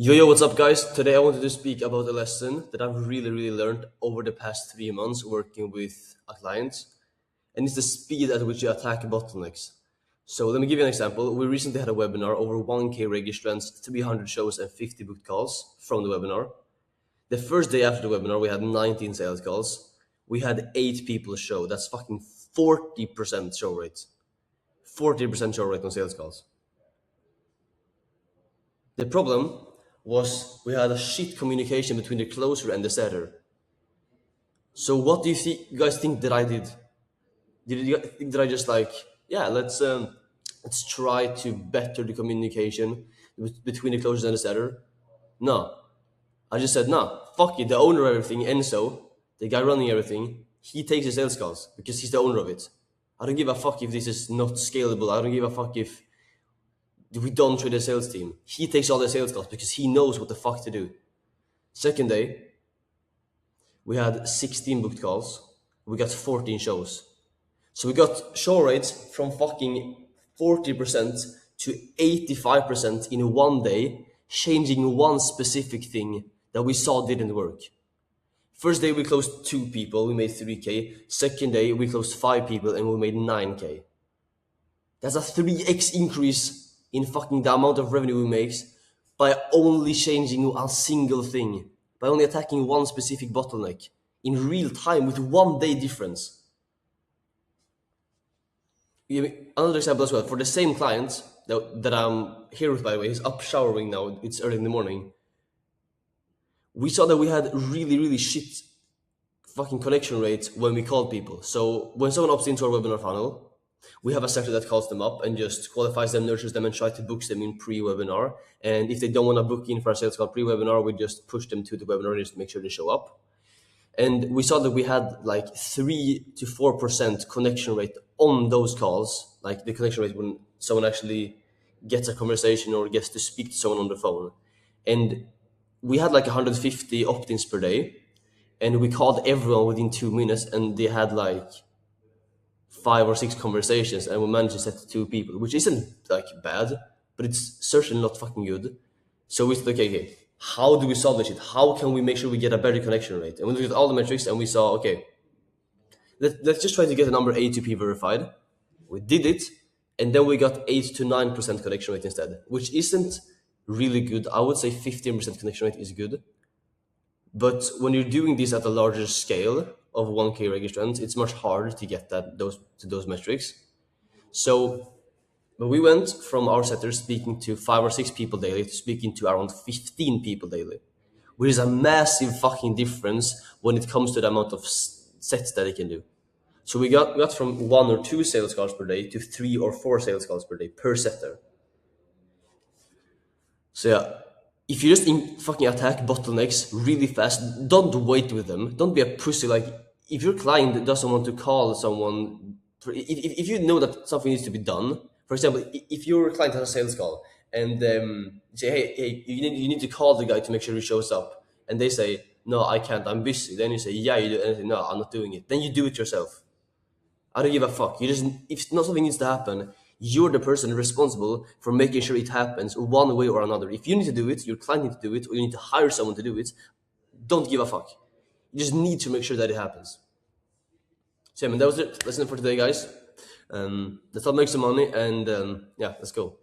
Yo, what's up, guys? Today I wanted to speak about a lesson that I've really learned over the past 3 months working with a client, and it's the speed at which you attack bottlenecks. So let me give you an example. We recently had a webinar, over 1K registrants, 300 shows, and 50 booked calls from the webinar. The first day after the webinar, we had 19 sales calls. We had 8 people show. That's fucking 40% show rate. 40% show rate on sales calls. The problem was we had a shit communication between the closer and the setter. So what do you guys think that I did? Did you think that I just like, yeah, let's try to better the communication between the closer and the setter? No, I just said no. Fuck it. The owner of everything, Enzo, the guy running everything, he takes the sales calls because he's the owner of it. I don't give a fuck if this is not scalable. I don't give a fuck if we don't trade the sales team. He takes all the sales calls because he knows what the fuck to do. Second day, we had 16 booked calls. We got 14 shows. So we got show rates from fucking 40% to 85% in one day, changing one specific thing that we saw didn't work. First day we closed 2 people, we made 3K. Second day we closed 5 people and we made 9K. That's a 3x increase in fucking the amount of revenue we make by only changing a single thing, by only attacking one specific bottleneck in real time with 1 day difference. Another example as well, for the same client that I'm here with, by the way, he's up showering now, it's early in the morning. We saw that we had really shit fucking connection rate when we called people. So when someone opts into our webinar funnel, we have a sector that calls them up and just qualifies them, nurtures them, and tries to book them in pre-webinar. And if they don't want to book in for a sales call pre-webinar, we just push them to the webinar just to make sure they show up. And we saw that we had like 3 to 4% connection rate on those calls, like the connection rate when someone actually gets a conversation or gets to speak to someone on the phone. And we had like 150 opt-ins per day, and we called everyone within 2 minutes, and they had like 5 or 6 conversations, and we managed to set to 2 people, which isn't like bad, but it's certainly not fucking good. So we said, okay, how do we solve this shit? How can we make sure we get a better connection rate? And we looked at all the metrics and we saw, okay, let's just try to get the number A2P verified. We did it, and then we got 8 to 9% connection rate instead, which isn't really good. I would say 15% connection rate is good. But when you're doing this at a larger scale of 1K registrants, it's much harder to get those metrics. So but we went from our setters speaking to 5 or 6 people daily to speaking to around 15 people daily, which is a massive fucking difference when it comes to the amount of sets that they can do. So we got from 1 or 2 sales calls per day to 3 or 4 sales calls per day per setter. So yeah, if you just fucking attack bottlenecks really fast, don't wait with them. Don't be a pussy. Like, if your client doesn't want to call someone, if you know that something needs to be done, for example, if your client has a sales call and say, hey, you need to call the guy to make sure he shows up, and they say, no, I can't, I'm busy. Then you say, yeah, you do, and they say, no, I'm not doing it. Then you do it yourself. I don't give a fuck. If not something needs to happen, you're the person responsible for making sure it happens one way or another. If you need to do it, your client needs to do it, or you need to hire someone to do it, don't give a fuck. You just need to make sure that it happens. So yeah, man, that was it. That's it for today, guys. Let's all make some money, and yeah, let's go.